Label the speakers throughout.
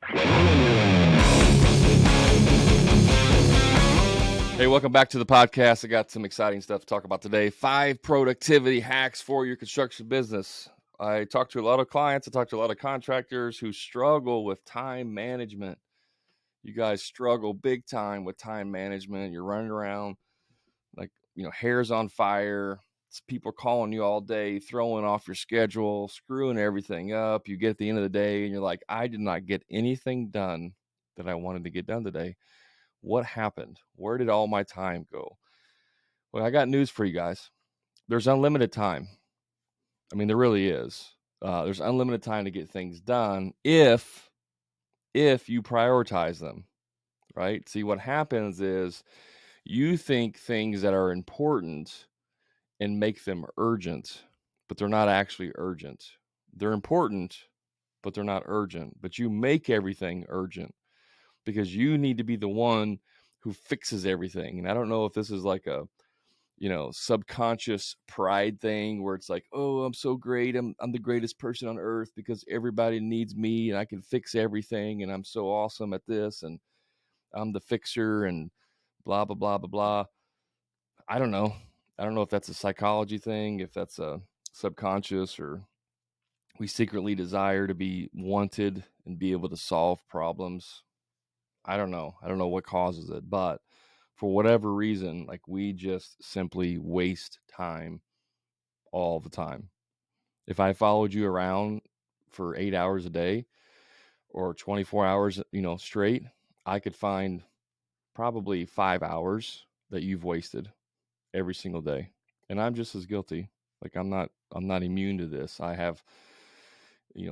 Speaker 1: Hey, welcome back to the podcast. I got some exciting stuff to talk about today. 5 productivity hacks for your construction business. I talk to a lot of clients. I talk to a lot of contractors who struggle with time management. You guys struggle big time with time management. You're running around like, hair's on fire. It's people calling you all day, throwing off your schedule, screwing everything up. You get at the end of the day and you're like, I did not get anything done that I wanted to get done today. What happened? Where did all my time go? Well, I got news for you guys. There's unlimited time. I mean, there really is. There's unlimited time to get things done if you prioritize them, right? See, what happens is you think things that are important and make them urgent, but they're not actually urgent. They're important, but they're not urgent. But you make everything urgent because you need to be the one who fixes everything. And I don't know if this is like a subconscious pride thing where it's like, oh, I'm so great. I'm the greatest person on earth because everybody needs me and I can fix everything. And I'm so awesome at this. And I'm the fixer and blah, blah, blah, blah, blah. I don't know. I don't know if that's a psychology thing, if that's a subconscious, or we secretly desire to be wanted and be able to solve problems. I don't know. I don't know what causes it, but for whatever reason, like we just simply waste time all the time. If I followed you around for 8 hours a day or 24 hours, straight, I could find probably 5 hours that you've wasted every single day. And I'm just as guilty. Like I'm not immune to this. I have,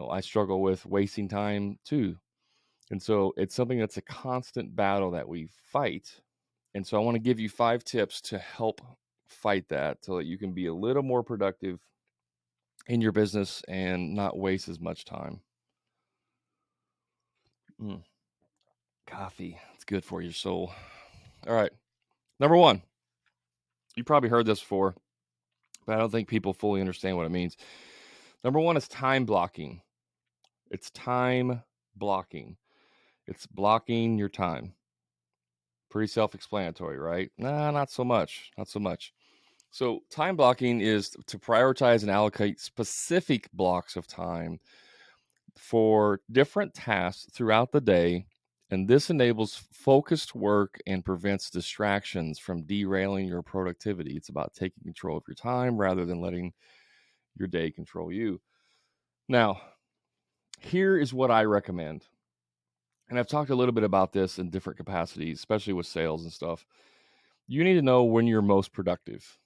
Speaker 1: I struggle with wasting time too. And so it's something that's a constant battle that we fight. And so I want to give you 5 tips to help fight that so that you can be a little more productive in your business and not waste as much time. Coffee, it's good for your soul. All right. Number 1, you probably heard this before, but I don't think people fully understand what it means. Number 1 is time blocking. It's time blocking. It's blocking your time. Pretty self-explanatory, right? Nah, not so much. Not so much. So time blocking is to prioritize and allocate specific blocks of time for different tasks throughout the day. And this enables focused work and prevents distractions from derailing your productivity. It's about taking control of your time rather than letting your day control you. Now, here is what I recommend. And I've talked a little bit about this in different capacities, especially with sales and stuff. You need to know when you're most productive.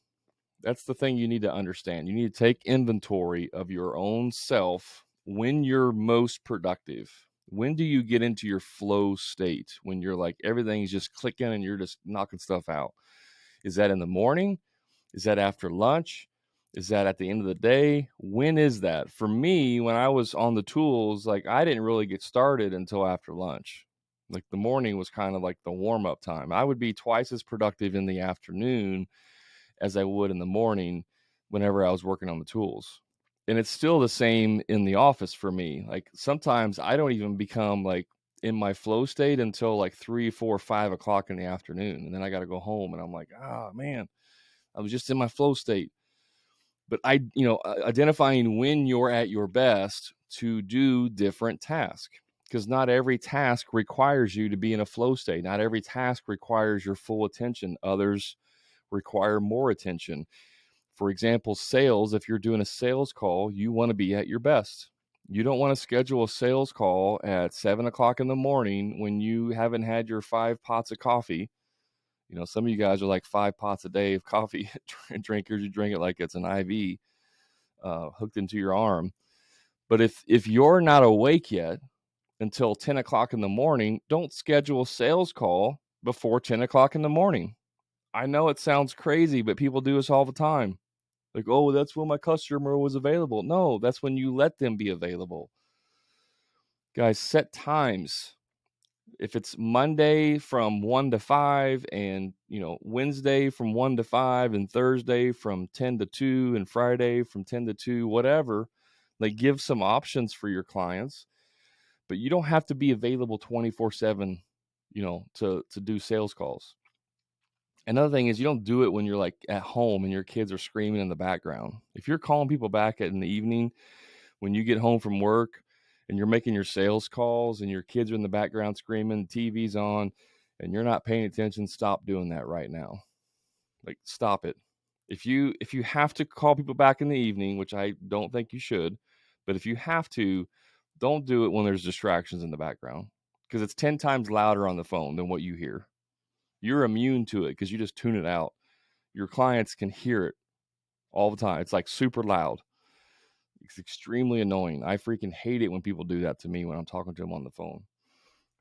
Speaker 1: That's the thing you need to understand. You need to take inventory of your own self when you're most productive. When do you get into your flow state? When you're like everything's just clicking and you're just knocking stuff out. Is that in the morning? Is that after lunch? Is that at the end of the day? When is that? For me, when I was on the tools, like I didn't really get started until after lunch. Like the morning was kind of like the warm-up time. I would be twice as productive in the afternoon as I would in the morning whenever I was working on the tools. And it's still the same in the office for me. Like sometimes I don't even become like in my flow state until like 3, 4, 5 o'clock in the afternoon. And then I got to go home and I'm like, oh man, I was just in my flow state. But identifying when you're at your best to do different tasks, because not every task requires you to be in a flow state. Not every task requires your full attention. Others require more attention. For example, sales, if you're doing a sales call, you want to be at your best. You don't want to schedule a sales call at 7 o'clock in the morning when you haven't had your 5 pots of coffee. Some of you guys are like 5 pots a day of coffee drinkers. You drink it like it's an IV hooked into your arm. But if you're not awake yet until 10 o'clock in the morning, don't schedule a sales call before 10 o'clock in the morning. I know it sounds crazy, but people do this all the time. Like, oh, that's when my customer was available. No, that's when you let them be available. Guys, set times. If it's Monday from 1 to 5 and, Wednesday from 1 to 5 and Thursday from 10 to 2 and Friday from 10 to 2, whatever, like give some options for your clients. but you don't have to be available 24/7, to do sales calls. Another thing is you don't do it when you're like at home and your kids are screaming in the background. If you're calling people back in the evening when you get home from work and you're making your sales calls and your kids are in the background screaming, the TV's on, and you're not paying attention, stop doing that right now. Like, stop it. If you have to call people back in the evening, which I don't think you should, but if you have to, don't do it when there's distractions in the background, because it's 10 times louder on the phone than what you hear. You're immune to it because you just tune it out. Your clients can hear it all the time. It's like super loud. It's extremely annoying. I freaking hate it when people do that to me when I'm talking to them on the phone.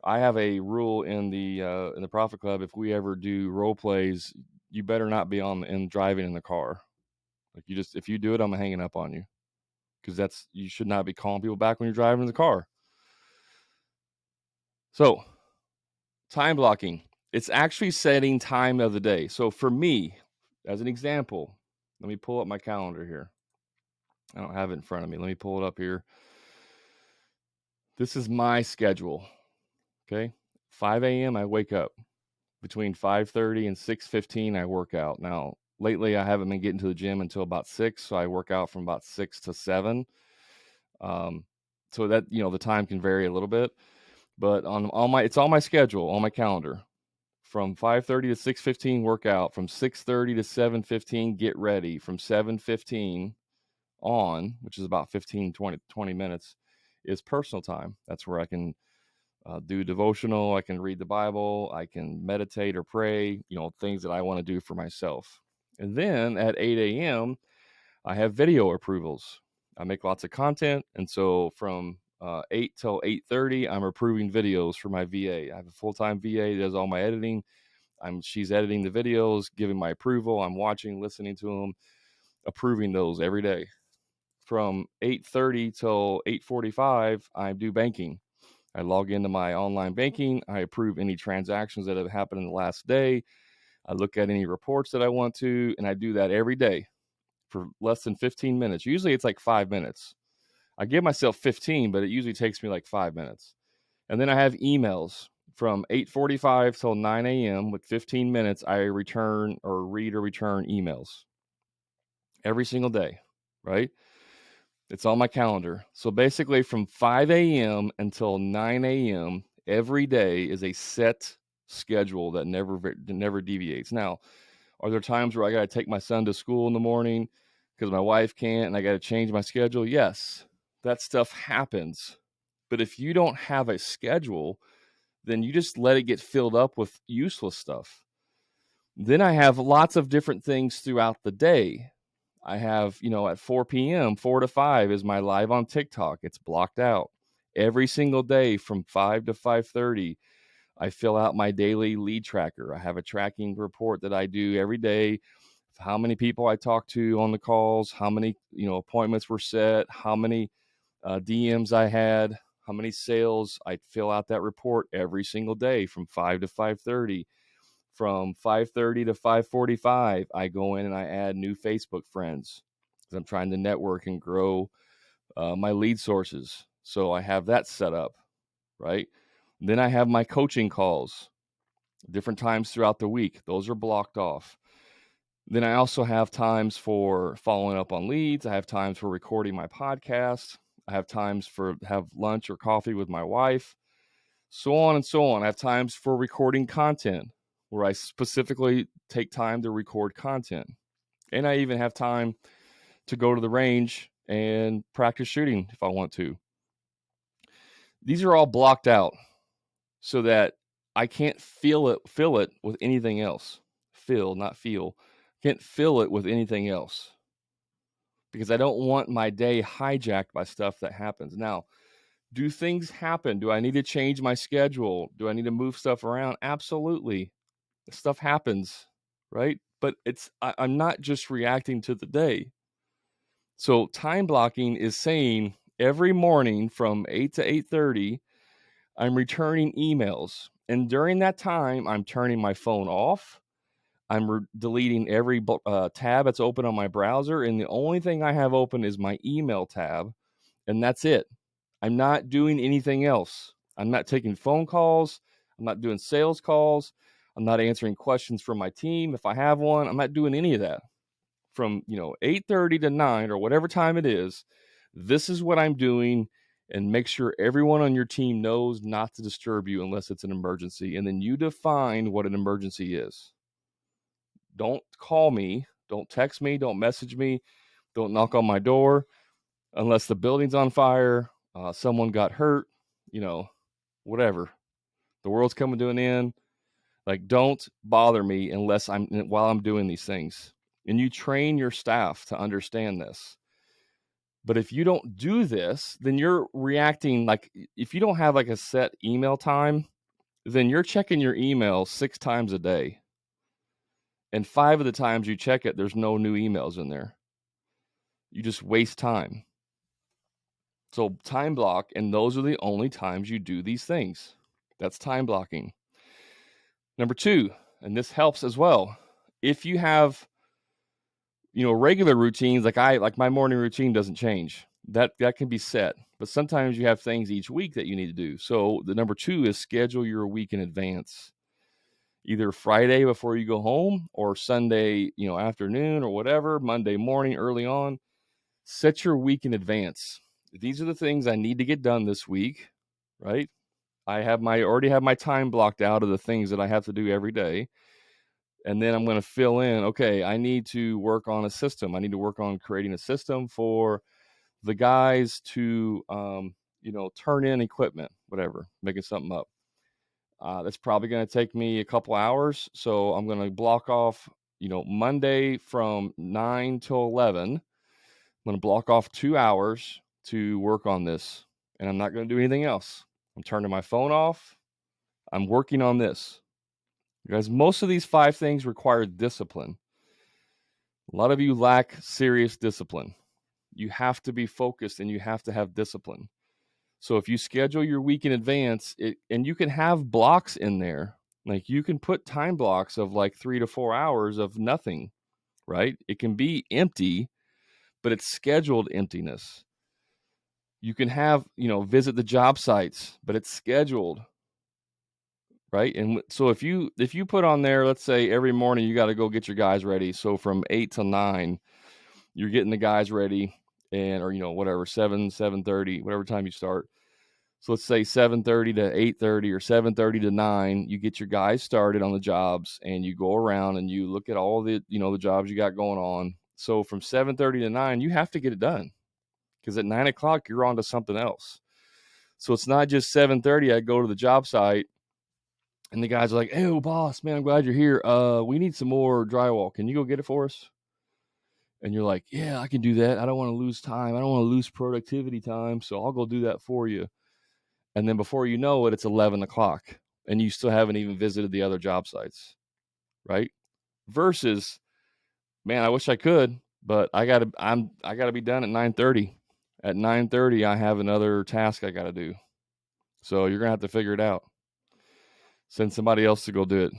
Speaker 1: I have a rule in the Profit Club. If we ever do role plays, you better not be driving in the car. Like, if you do it, I'm hanging up on you, because you should not be calling people back when you're driving in the car. So, time blocking. It's actually setting time of the day. So for me, as an example, let me pull up my calendar here. I don't have it in front of me. Let me pull it up here. This is my schedule. Okay. 5 a.m. I wake up. Between 5:30 and 6:15, I work out. Now, lately I haven't been getting to the gym until about 6, so I work out from about 6 to 7. So that, the time can vary a little bit, but it's on my schedule, on my calendar. From 5:30 to 6:15 workout, from 6:30 to 7:15 get ready, from 7:15 on, which is about 20 minutes, is personal time. That's where I can do devotional, I can read the Bible, I can meditate or pray, things that I want to do for myself. And then at 8 a.m., I have video approvals. I make lots of content, and so from 8 till 8:30, I'm approving videos for my VA. I have a full-time VA that does all my editing. She's editing the videos, giving my approval. I'm watching, listening to them, approving those every day. From 8:30 till 8:45, I do banking. I log into my online banking. I approve any transactions that have happened in the last day. I look at any reports that I want to, and I do that every day for less than 15 minutes. Usually it's like 5 minutes. I give myself 15, but it usually takes me like 5 minutes. And then I have emails from 8:45 till 9 a.m. with 15 minutes. I return or read or return emails every single day, right? It's on my calendar. So basically from 5 a.m. until 9 a.m. every day is a set schedule that never deviates. Now, are there times where I got to take my son to school in the morning because my wife can't and I got to change my schedule? Yes, that stuff happens. But if you don't have a schedule, then you just let it get filled up with useless stuff. Then I have lots of different things throughout the day. I have, at 4 p.m., 4 to 5 is my live on TikTok. It's blocked out. Every single day from 5 to 5:30, I fill out my daily lead tracker. I have a tracking report that I do every day. How many people I talk to on the calls, how many, appointments were set, how many DMs I had, how many sales. I fill out that report every single day from 5 to 5:30. From 5:30 to 5:45, I go in and I add new Facebook friends because I'm trying to network and grow my lead sources. So I have that set up, right? And then I have my coaching calls, different times throughout the week. Those are blocked off. Then I also have times for following up on leads. I have times for recording my podcast. I have times for have lunch or coffee with my wife, so on and so on. I have times for recording content where I specifically take time to record content. And I even have time to go to the range and practice shooting if I want to. These are all blocked out so that I can't fill it with anything else. Fill, not feel. Can't fill it with anything else because I don't want my day hijacked by stuff that happens. Now, do things happen? Do I need to change my schedule? Do I need to move stuff around? Absolutely. Stuff happens, right? But I'm not just reacting to the day. So time blocking is saying every morning from 8 to 8:30, I'm returning emails. And during that time, I'm turning my phone off. I'm deleting every tab that's open on my browser. And the only thing I have open is my email tab. And that's it. I'm not doing anything else. I'm not taking phone calls. I'm not doing sales calls. I'm not answering questions from my team if I have one. I'm not doing any of that. From 8:30 to 9 or whatever time it is, this is what I'm doing, and make sure everyone on your team knows not to disturb you unless it's an emergency. And then you define what an emergency is. Don't call me, don't text me, don't message me, don't knock on my door unless the building's on fire, someone got hurt, whatever. The world's coming to an end. Like, don't bother me while I'm doing these things. And you train your staff to understand this. But if you don't do this, then you're reacting like, if you don't have like a set email time, then you're checking your email 6 times a day. And 5 of the times you check it, there's no new emails in there. You just waste time. So time block, and those are the only times you do these things. That's time blocking. Number 2, and this helps as well. If you have, regular routines, like my morning routine doesn't change. That can be set. But sometimes you have things each week that you need to do. So the number 2 is schedule your week in advance. Either Friday before you go home or Sunday, afternoon or whatever, Monday morning early on. Set your week in advance. These are the things I need to get done this week, right? I already have my time blocked out of the things that I have to do every day. And then I'm going to fill in, okay, I need to work on a system. I need to work on creating a system for the guys to, turn in equipment, whatever, making something up. That's probably going to take me a couple hours. So I'm going to block off, Monday from 9 till 11. I'm going to block off 2 hours to work on this. And I'm not going to do anything else. I'm turning my phone off. I'm working on this. Guys, most of these 5 things require discipline. A lot of you lack serious discipline. You have to be focused and you have to have discipline. So if you schedule your week in advance, and you can have blocks in there, like you can put time blocks of like 3 to 4 hours of nothing, right? It can be empty, but it's scheduled emptiness. You can have, visit the job sites, but it's scheduled, right? And so if you put on there, let's say every morning you got to go get your guys ready. So from 8 to 9, you're getting the guys ready, or whatever, 7:30, whatever time you start. So let's say 7:30 to 8:30 or 7:30 to 9, you get your guys started on the jobs, and you go around and you look at all the, the jobs you got going on. So from 7:30 to 9, you have to get it done, because at 9 o'clock you're on to something else. So it's not just 7:30, I go to the job site and the guys are like, "Hey, boss, man, I'm glad you're here. We need some more drywall. Can you go get it for us?" And you're like, "Yeah, I can do that. I don't want to lose time. I don't want to lose productivity time. So I'll go do that for you." And then before you know it, it's 11 o'clock and you still haven't even visited the other job sites, right? Versus, man, I wish I could, but I gotta be done at 9:30. At 9:30, I have another task I gotta do. So you're gonna have to figure it out. Send somebody else to go do it.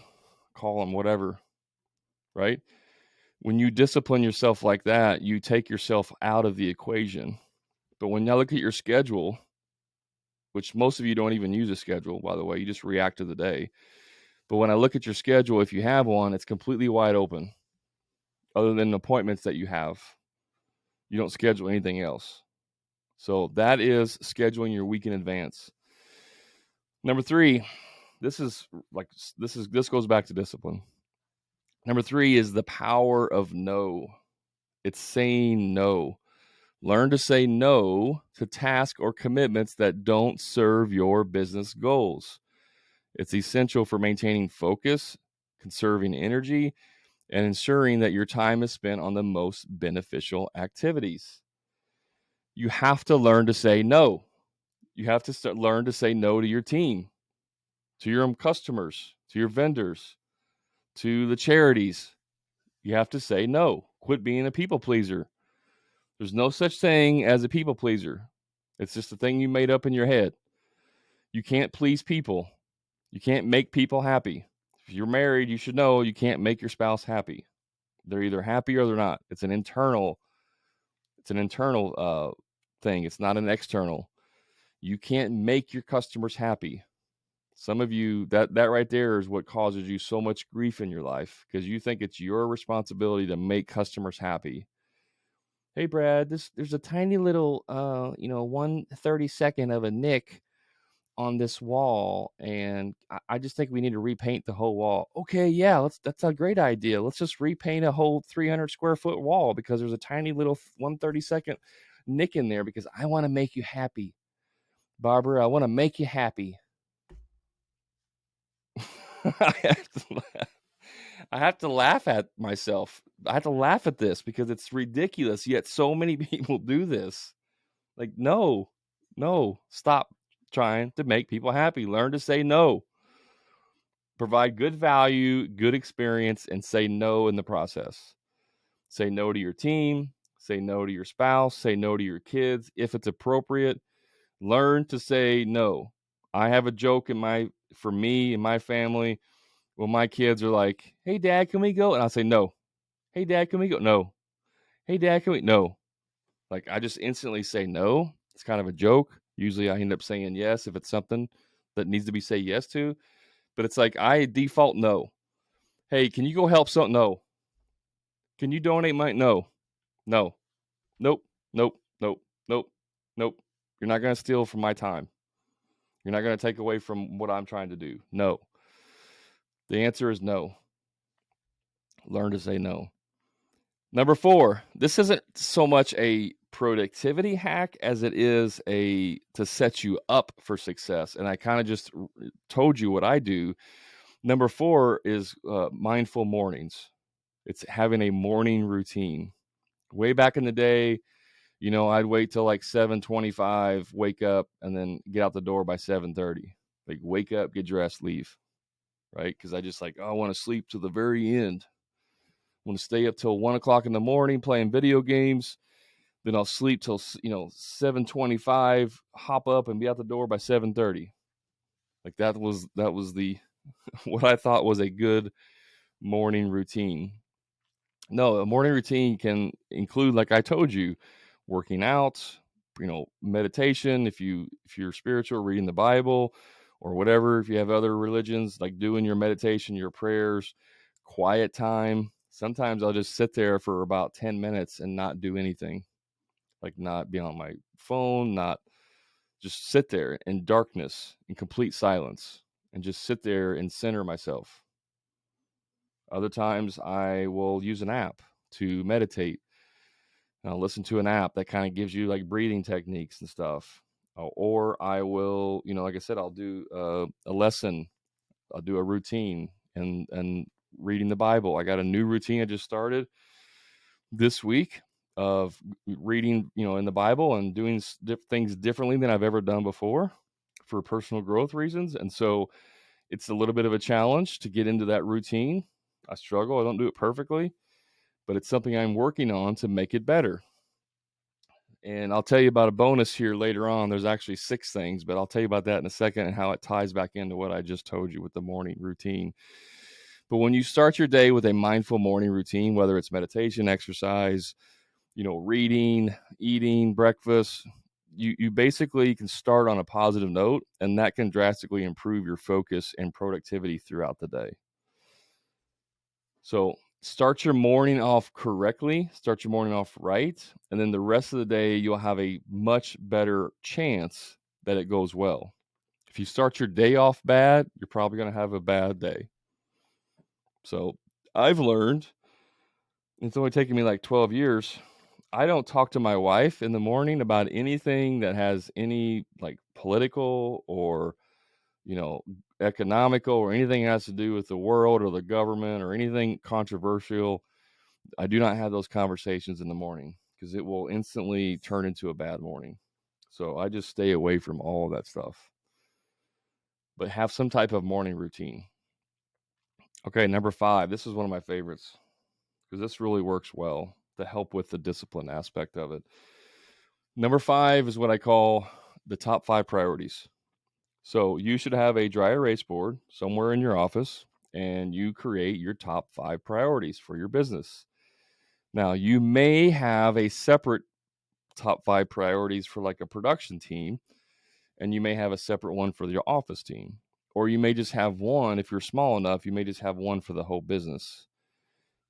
Speaker 1: Call them, whatever, right? When you discipline yourself like that, you take yourself out of the equation. But when you look at your schedule, which most of you don't even use a schedule, by the way, you just react to the day. But when I look at your schedule, if you have one, it's completely wide open. Other than appointments that you have, you don't schedule anything else. So that is scheduling your week in advance. Number 3, this goes back to discipline. Number 3 is the power of no. It's saying no. Learn to say no to tasks or commitments that don't serve your business goals. It's essential for maintaining focus, conserving energy, and ensuring that your time is spent on the most beneficial activities. You have to learn to say no. You have to learn to say no to your team, to your customers, to your vendors, to the charities. You have to say no. Quit being a people pleaser. There's no such thing as a people pleaser. It's just a thing you made up in your head. You can't please people. You can't make people happy. If you're married, you should know you can't make your spouse happy. They're either happy or they're not. It's an internal thing. It's not an external. You can't make your customers happy. Some of you, that right there is what causes you so much grief in your life, because you think it's your responsibility to make customers happy. Hey, Brad, there's a tiny little 1/32 of a nick on this wall, and I just think we need to repaint the whole wall. Okay, yeah, that's a great idea. Let's just repaint a whole 300 square foot wall because there's a tiny little 1/32 nick in there, because I want to make you happy. Barbara, I want to make you happy. I have to laugh at myself. I have to laugh at this because it's ridiculous, yet so many people do this. Like, no, stop trying to make people happy. Learn to say no. Provide good value, good experience, and say no in the process. Say no to your team. Say no to your spouse. Say no to your kids if it's appropriate. Learn to say no. I have a joke for me and my family. When my kids are like, "Hey, Dad, can we go?" And I say no. "Hey, Dad, can we go?" No. "Hey, Dad, can we?" No. Like, I just instantly say no. It's kind of a joke. Usually I end up saying yes if it's something that needs to be said yes to. But it's like I default no. Hey, can you go help something? No. Can you donate money? No. No. Nope. Nope. Nope. Nope. Nope. You're not going to steal from my time. You're not going to take away from what I'm trying to do. No. The answer is no. Learn to say no. Number 4, this isn't so much a productivity hack as it is to set you up for success. And I kind of just told you what I do. Number 4 is mindful mornings. It's having a morning routine. Way back in the day, I'd wait till like 7:25, wake up, and then get out the door by 7:30. Like, wake up, get dressed, leave. Right? Because I just I want to sleep to the very end. I want to stay up till 1:00 in the morning playing video games. Then I'll sleep till 7:25, hop up and be out the door by 7:30. Like, that was the what I thought was a good morning routine. No, a morning routine can include, like I told you, working out, meditation, if you're spiritual, reading the Bible or whatever. If you have other religions, like doing your meditation, your prayers, quiet time. Sometimes I'll just sit there for about 10 minutes and not do anything, like not be on my phone, not just sit there in darkness, in complete silence, and just sit there and center myself. Other times I will use an app to meditate. I'll listen to an app that kind of gives you like breathing techniques and stuff. Or I will, like I said, I'll do a lesson. I'll do a routine and reading the Bible. I got a new routine I just started this week of reading, in the Bible and doing things differently than I've ever done before for personal growth reasons. And so it's a little bit of a challenge to get into that routine. I struggle. I don't do it perfectly, but it's something I'm working on to make it better. And I'll tell you about a bonus here later on. There's actually 6 things, but I'll tell you about that in a second and how it ties back into what I just told you with the morning routine. But when you start your day with a mindful morning routine, whether it's meditation, exercise, reading, eating, breakfast, you basically can start on a positive note, and that can drastically improve your focus and productivity throughout the day. So start your morning off correctly, start your morning off right, and then the rest of the day, you'll have a much better chance that it goes well. If you start your day off bad, you're probably going to have a bad day. So I've learned, it's only taken me like 12 years, I don't talk to my wife in the morning about anything that has any like political or, economical or anything that has to do with the world or the government or anything controversial. I do not have those conversations in the morning because it will instantly turn into a bad morning. So I just stay away from all of that stuff. But have some type of morning routine. Okay, number 5. This is one of my favorites because this really works well to help with the discipline aspect of it. Number 5 is what I call the top 5 priorities. So you should have a dry erase board somewhere in your office, and you create your top 5 priorities for your business. Now, you may have a separate top 5 priorities for like a production team, and you may have a separate one for your office team. Or you may just have one, if you're small enough, you may just have one for the whole business.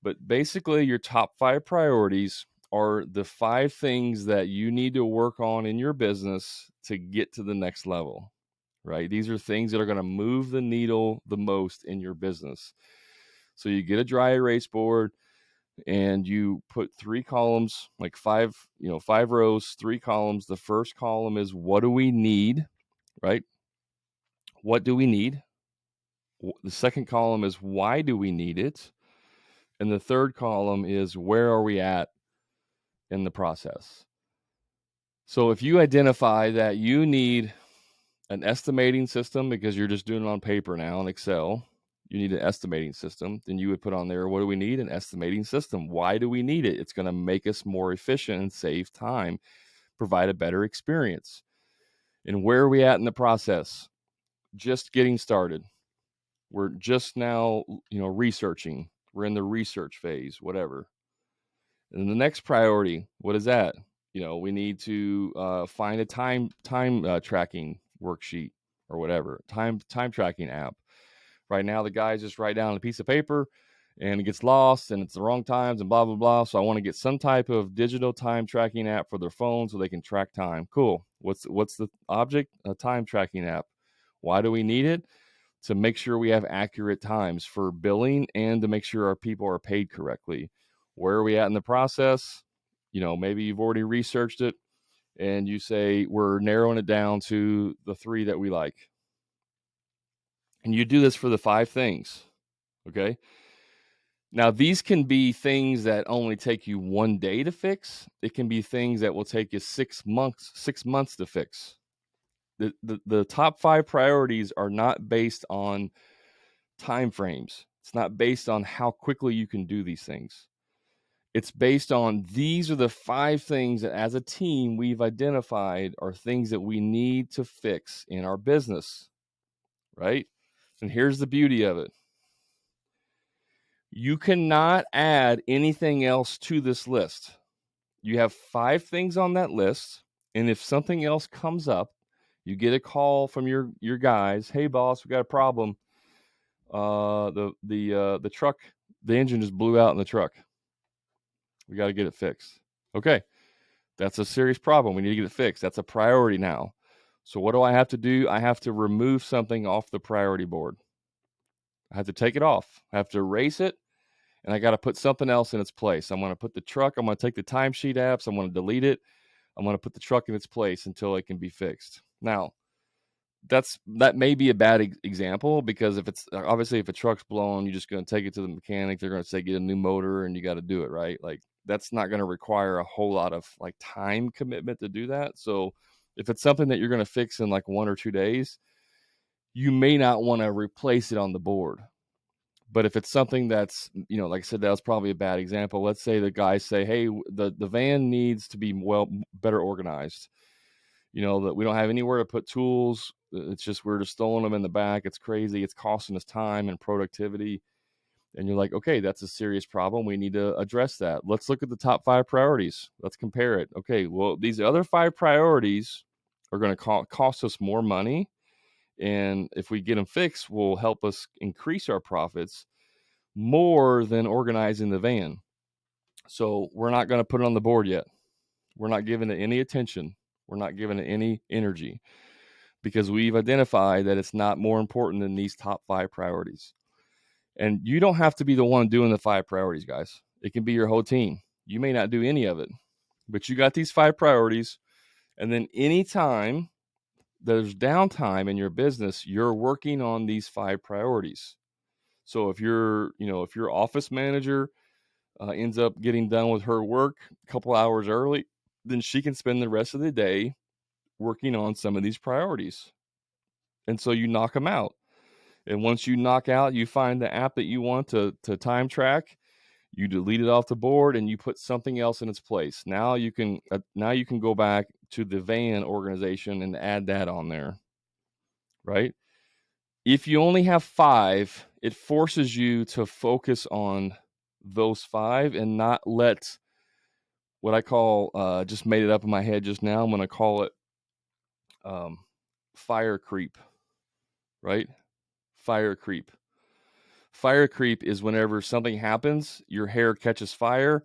Speaker 1: But basically, your top 5 priorities are the 5 things that you need to work on in your business to get to the next level, right? These are things that are going to move the needle the most in your business. So you get a dry erase board and you put 3 columns, like 5 rows, 3 columns. The first column is what do we need, right? What do we need? The second column is why do we need it? And the third column is where are we at in the process? So if you identify that you need an estimating system because you're just doing it on paper now in Excel, you need an estimating system, then you would put on there, what do we need? An estimating system. Why do we need it? It's going to make us more efficient and save time, provide a better experience. And where are we at in the process? Just getting started. We're just now, researching. We're in the research phase, whatever. And the next priority, what is that? We need to find a time tracking worksheet or whatever, time tracking app. Right now, the guys just write down a piece of paper and it gets lost and it's the wrong times and blah, blah, blah. So I want to get some type of digital time tracking app for their phone so they can track time. Cool. What's the object? A time tracking app. Why do we need it? To make sure we have accurate times for billing and to make sure our people are paid correctly. Where are we at in the process? Maybe you've already researched it and you say, we're narrowing it down to the 3 that we like. And you do this for the 5 things. Okay. Now, these can be things that only take you 1 day to fix. It can be things that will take you 6 months to fix. The top 5 priorities are not based on time frames. It's not based on how quickly you can do these things. It's based on these are the 5 things that as a team we've identified are things that we need to fix in our business, right? And here's the beauty of it. You cannot add anything else to this list. You have 5 things on that list, and if something else comes up, you get a call from your guys, hey boss, we got a problem. The truck, the engine just blew out in the truck. We got to get it fixed. Okay. That's a serious problem. We need to get it fixed. That's a priority now. So what do I have to do? I have to remove something off the priority board. I have to take it off. I have to erase it, and I got to put something else in its place. I'm going to put the truck. I'm going to take the timesheet apps. I'm going to delete it. I'm going to put the truck in its place until it can be fixed. Now, that may be a bad example because if a truck's blown, you're just going to take it to the mechanic. They're going to say get a new motor, and you got to do it, right? Like that's not going to require a whole lot of like time commitment to do that. So if it's something that you're going to fix in like 1 or 2 days, you may not want to replace it on the board. But if it's something that's, like I said, that was probably a bad example. Let's say the guys say, hey, the van needs to be better organized. That we don't have anywhere to put tools. It's just we're just throwing them in the back. It's crazy. It's costing us time and productivity. And you're like, okay, that's a serious problem. We need to address that. Let's look at the top 5 priorities. Let's compare it. Okay, well, these other 5 priorities are going to cost us more money. And if we get them fixed, will help us increase our profits more than organizing the van. So we're not going to put it on the board yet. We're not giving it any attention. We're not giving it any energy because we've identified that it's not more important than these top 5 priorities. And you don't have to be the one doing the 5 priorities, guys. It can be your whole team. You may not do any of it, but you got these 5 priorities. And then anytime there's downtime in your business, you're working on these 5 priorities. So if your office manager ends up getting done with her work a couple hours early, then she can spend the rest of the day working on some of these priorities. And so you knock them out. And once you knock out, you find the app that you want to time track, you delete it off the board and you put something else in its place. Now you can go back to the van organization and add that on there, right? If you only have 5, it forces you to focus on those 5 and not let what I call, just made it up in my head just now. I'm going to call it fire creep, right? Fire creep. Fire creep is whenever something happens, your hair catches fire,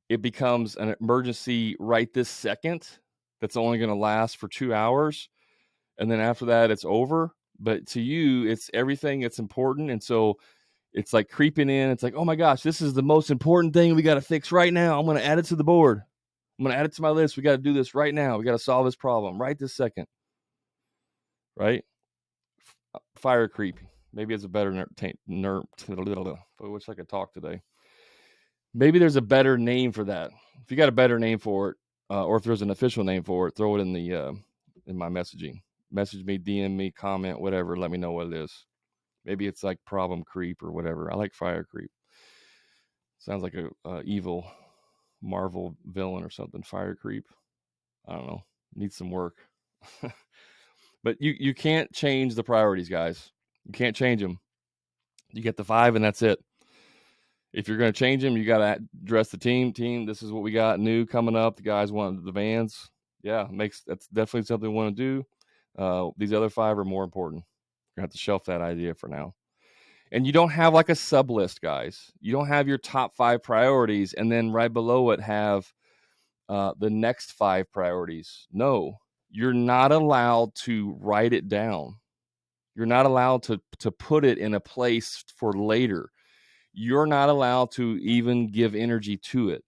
Speaker 1: it becomes an emergency right this second that's only going to last for 2 hours. And then after that, it's over. But to you, it's everything that's important. And so it's like creeping in. It's like, oh my gosh, this is the most important thing we got to fix right now. I'm going to add it to the board. I'm going to add it to my list. We got to do this right now. We got to solve this problem right this second. Right? Fire creep. Maybe it's a better I wish I could talk today. Maybe there's a better name for that. If you got a better name for it, or if there's an official name for it, throw it in the in my messaging. Message me, DM me, comment, whatever. Let me know what it is. Maybe it's like problem creep or whatever. I like fire creep. Sounds like a evil Marvel villain or something. Fire creep. I don't know. Needs some work. But you can't change the priorities, guys. You can't change them. You get the 5 and that's it. If you're going to change them, you got to address the team. This is what we got new coming up. The guys want the vans. Yeah, that's definitely something we want to do. These other 5 are more important. You're going to have to shelf that idea for now. And you don't have like a sub list, guys. You don't have your top 5 priorities and then right below it have the next 5 priorities. No, you're not allowed to write it down. You're not allowed to put it in a place for later. You're not allowed to even give energy to it.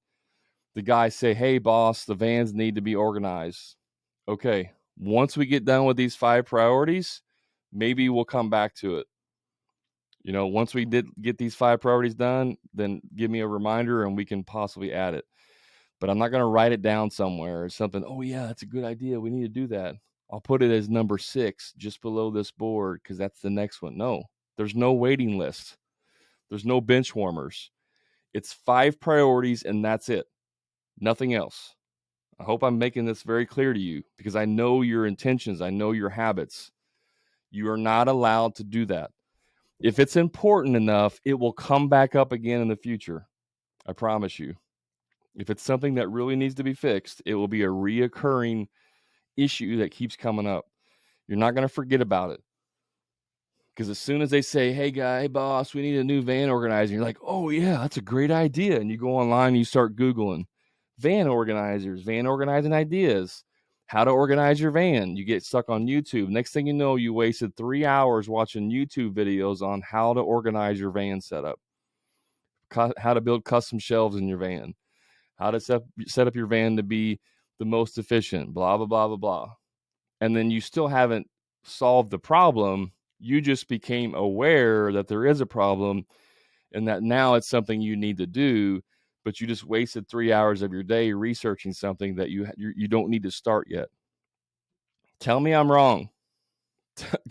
Speaker 1: The guys say, hey, boss, the vans need to be organized. Okay, once we get done with these 5 priorities, maybe we'll come back to it. You know, once we get these 5 priorities done, then give me a reminder and we can possibly add it. But I'm not going to write it down somewhere or something. Oh, yeah, that's a good idea. We need to do that. I'll put it as number 6 just below this board because that's the next one. No, there's no waiting list. There's no bench warmers. It's 5 priorities and that's it. Nothing else. I hope I'm making this very clear to you because I know your intentions. I know your habits. You are not allowed to do that. If it's important enough, it will come back up again in the future. I promise you. If it's something that really needs to be fixed, it will be a reoccurring issue that keeps coming up. You're not going to forget about it. Because as soon as they say, hey, boss, we need a new van organizer, you're like, oh, yeah, that's a great idea. And you go online and you start Googling van organizers, van organizing ideas, how to organize your van. You get stuck on YouTube. Next thing you know, you wasted 3 hours watching YouTube videos on how to organize your van setup, how to build custom shelves in your van, how to set up your van to be the most efficient, blah, blah, blah, blah, blah. And then you still haven't solved the problem. You just became aware that there is a problem and that now it's something you need to do, but you just wasted 3 hours of your day researching something that you don't need to start yet. Tell me I'm wrong.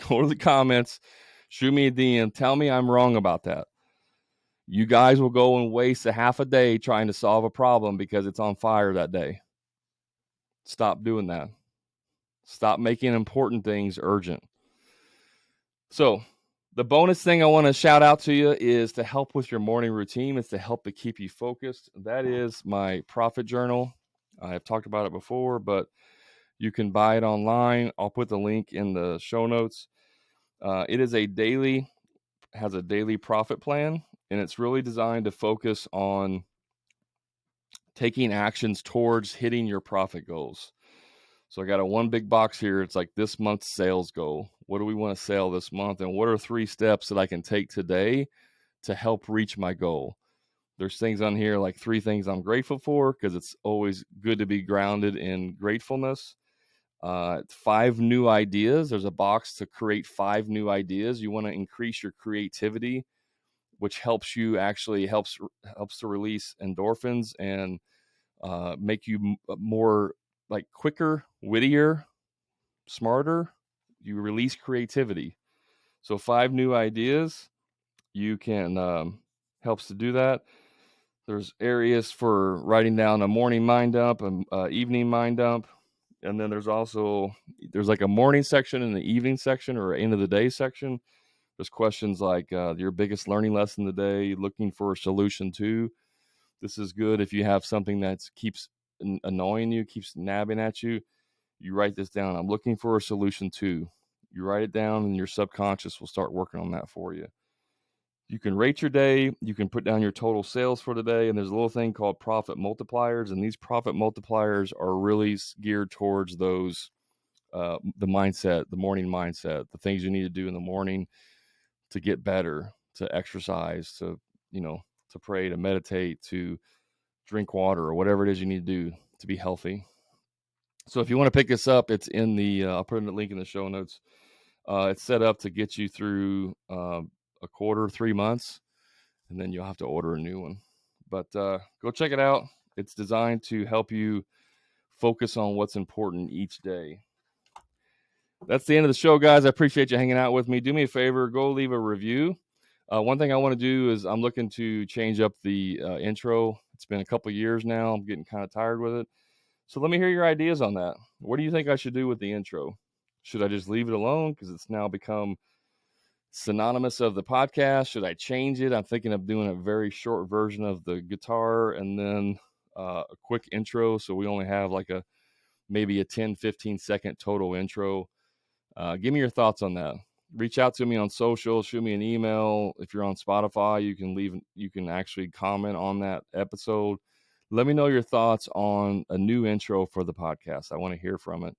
Speaker 1: Go to the comments, shoot me a DM, tell me I'm wrong about that. You guys will go and waste a half a day trying to solve a problem because it's on fire that day. Stop doing that. Stop making important things urgent. So the bonus thing I want to shout out to you is to help with your morning routine. It's to help to keep you focused. That is my profit journal. I've talked about it before, but you can buy it online. I'll put the link in the show notes. It is has a daily profit plan, and it's really designed to focus on taking actions towards hitting your profit goals. So I got a one big box here. It's like this month's sales goal. What do we want to sell this month? And what are 3 steps that I can take today to help reach my goal? There's things on here like 3 things I'm grateful for because it's always good to be grounded in gratefulness. 5 new ideas. There's a box to create 5 new ideas. You want to increase your creativity, which helps to release endorphins and make you more like quicker, wittier, smarter. You release creativity. So 5 new ideas. You can helps to do that. There's areas for writing down a morning mind dump, an evening mind dump, and then there's like a morning section and the evening section or end of the day section. There's questions like your biggest learning lesson today, looking for a solution to. This is good if you have something that keeps annoying you, keeps nabbing at you. You write this down. I'm looking for a solution to. You write it down, and your subconscious will start working on that for you. You can rate your day. You can put down your total sales for the day. And there's a little thing called profit multipliers. And these profit multipliers are really geared towards those, the mindset, the morning mindset, the things you need to do in the morning to get better, to exercise, to, to pray, to meditate, to drink water, or whatever it is you need to do to be healthy. So if you want to pick this up, it's in the, I'll put in the link in the show notes. It's set up to get you through a quarter, 3 months, and then you'll have to order a new one. But go check it out. It's designed to help you focus on what's important each day. That's the end of the show, guys. I appreciate you hanging out with me. Do me a favor, go leave a review. One thing I want to do is I'm looking to change up the intro. It's been a couple years now. I'm getting kind of tired with it. So let me hear your ideas on that. What do you think I should do with the intro? Should I just leave it alone because it's now become synonymous of the podcast? Should I change it? I'm thinking of doing a very short version of the guitar and then a quick intro, so we only have like maybe a 10-15 second total intro. Give me your thoughts on that. Reach out to me on social, shoot me an email. If you're on Spotify, you can actually comment on that episode. Let me know your thoughts on a new intro for the podcast. I want to hear from it.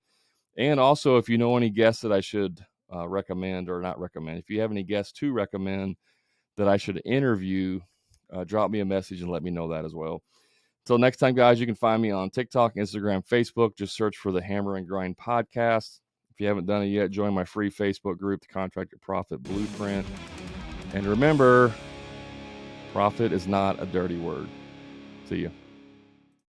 Speaker 1: And also, if you know any guests that I should recommend or not recommend, if you have any guests to recommend that I should interview, drop me a message and let me know that as well. Until next time, guys, you can find me on TikTok, Instagram, Facebook. Just search for the Hammer and Grind Podcast. If you haven't done it yet, join my free Facebook group, the Contractor Profit Blueprint. And remember, profit is not a dirty word. See you.